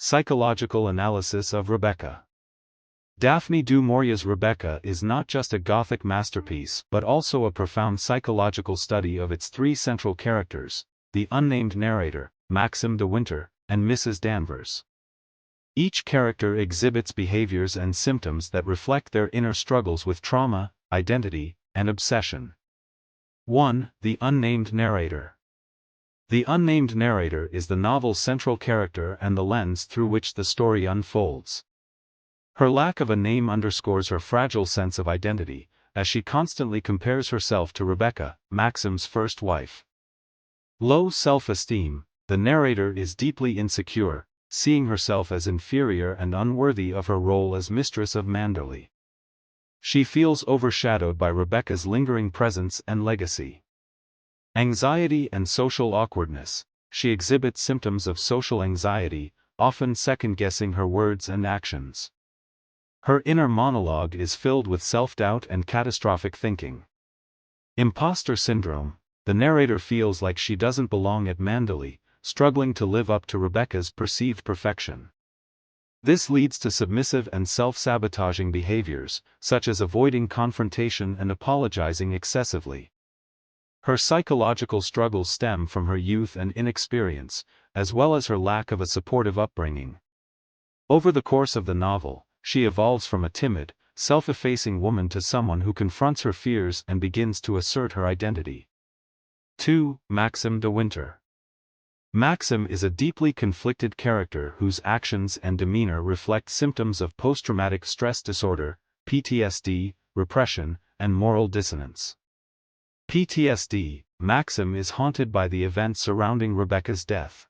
Psychological analysis of Rebecca. Daphne Du Maurier's Rebecca is not just a Gothic masterpiece but also a profound psychological study of its three central characters, the unnamed narrator, Maxim de Winter, and Mrs. Danvers. Each character exhibits behaviors and symptoms that reflect their inner struggles with trauma, identity, and obsession. 1. The unnamed narrator. The unnamed narrator is the novel's central character and the lens through which the story unfolds. Her lack of a name underscores her fragile sense of identity, as she constantly compares herself to Rebecca, Maxim's first wife. Low self-esteem. The narrator is deeply insecure, seeing herself as inferior and unworthy of her role as mistress of Manderley. She feels overshadowed by Rebecca's lingering presence and legacy. Anxiety and social awkwardness. She exhibits symptoms of social anxiety, often second-guessing her words and actions. Her inner monologue is filled with self-doubt and catastrophic thinking. Imposter syndrome. The narrator feels like she doesn't belong at Manderley, struggling to live up to Rebecca's perceived perfection. This leads to submissive and self-sabotaging behaviors, such as avoiding confrontation and apologizing excessively. Her psychological struggles stem from her youth and inexperience, as well as her lack of a supportive upbringing. Over the course of the novel, she evolves from a timid, self-effacing woman to someone who confronts her fears and begins to assert her identity. 2. Maxim de Winter. Maxim is a deeply conflicted character whose actions and demeanor reflect symptoms of post-traumatic stress disorder, PTSD, repression, and moral dissonance. PTSD. Maxim is haunted by the events surrounding Rebecca's death.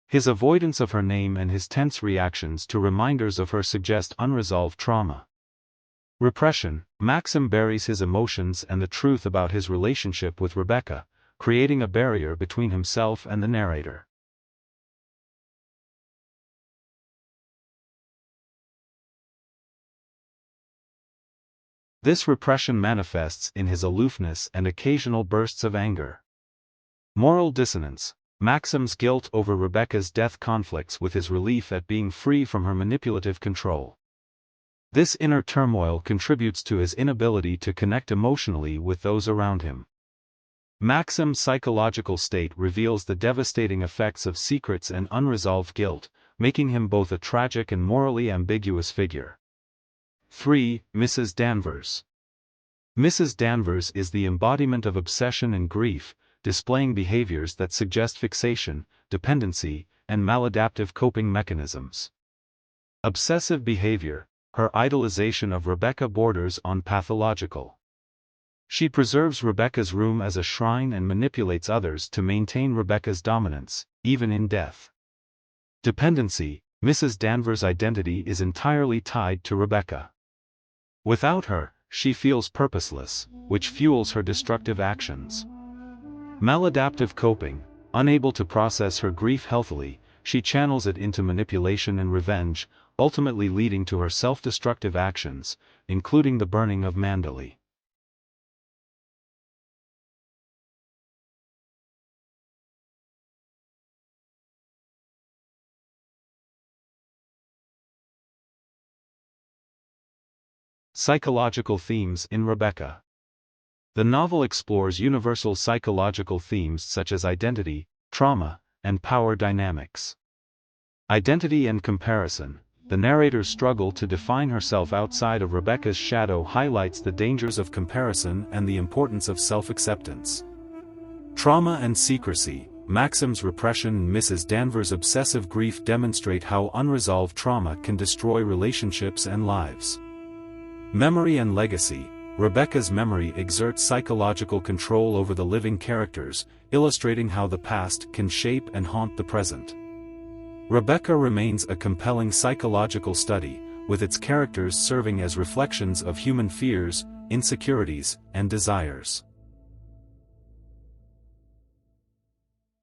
His avoidance of her name and his tense reactions to reminders of her suggest unresolved trauma. Repression. Maxim buries his emotions and the truth about his relationship with Rebecca, creating a barrier between himself and the narrator. This repression manifests in his aloofness and occasional bursts of anger. Moral dissonance. Maxim's guilt over Rebecca's death conflicts with his relief at being free from her manipulative control. This inner turmoil contributes to his inability to connect emotionally with those around him. Maxim's psychological state reveals the devastating effects of secrets and unresolved guilt, making him both a tragic and morally ambiguous figure. 3. Mrs. Danvers. Mrs. Danvers is the embodiment of obsession and grief, displaying behaviors that suggest fixation, dependency, and maladaptive coping mechanisms. Obsessive behavior. Her idolization of Rebecca borders on pathological. She preserves Rebecca's room as a shrine and manipulates others to maintain Rebecca's dominance, even in death. Dependency. Mrs. Danvers' identity is entirely tied to Rebecca. Without her, she feels purposeless, which fuels her destructive actions. Maladaptive coping. Unable to process her grief healthily, she channels it into manipulation and revenge, ultimately leading to her self-destructive actions, including the burning of Manderley. Psychological themes in Rebecca. The novel explores universal psychological themes such as identity, trauma, and power dynamics. Identity and comparison. The narrator's struggle to define herself outside of Rebecca's shadow highlights the dangers of comparison and the importance of self-acceptance. Trauma and secrecy. Maxim's repression and Mrs. Danvers' obsessive grief demonstrate how unresolved trauma can destroy relationships and lives. Memory and legacy. Rebecca's memory exerts psychological control over the living characters, illustrating how the past can shape and haunt the present. Rebecca remains a compelling psychological study, with its characters serving as reflections of human fears, insecurities, and desires.